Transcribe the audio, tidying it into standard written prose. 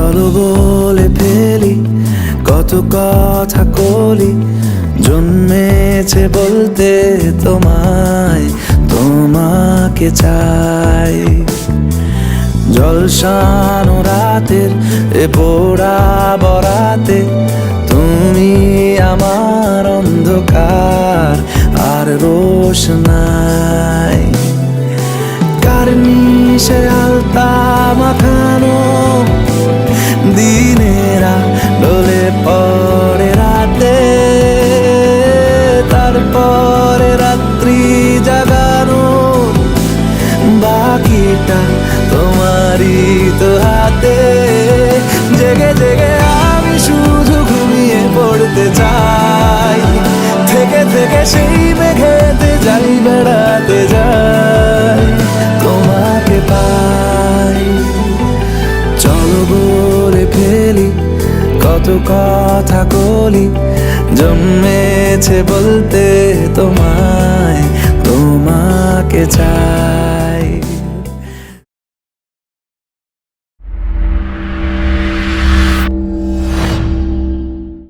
চলো বলে ফেলি কত কথা কলি, জন্মেছে বলতে তোমায়, তোমাকে চাই। জলসানো রাতের এ পোড়া বরাতে তুমি আমার অন্ধকার আর রোশনাই। কার্নিশে আলতা মাখানো দিনেরা ডলে পরে রাতে, তারপরে রাত্রি জাগানো বাকিটা তোমারই তো হাতে। জেগে জেগে আমি শুধু ঘুমিয়ে পড়তে চাই, থেকে থেকে সেই মেঘেতে যাই বেড়াতে যাই, তোমাকে পাই। চলো বলে ফেলি কত কথা কলি, জন্মেছে বলতে তোমায়, তোমাকে চাই।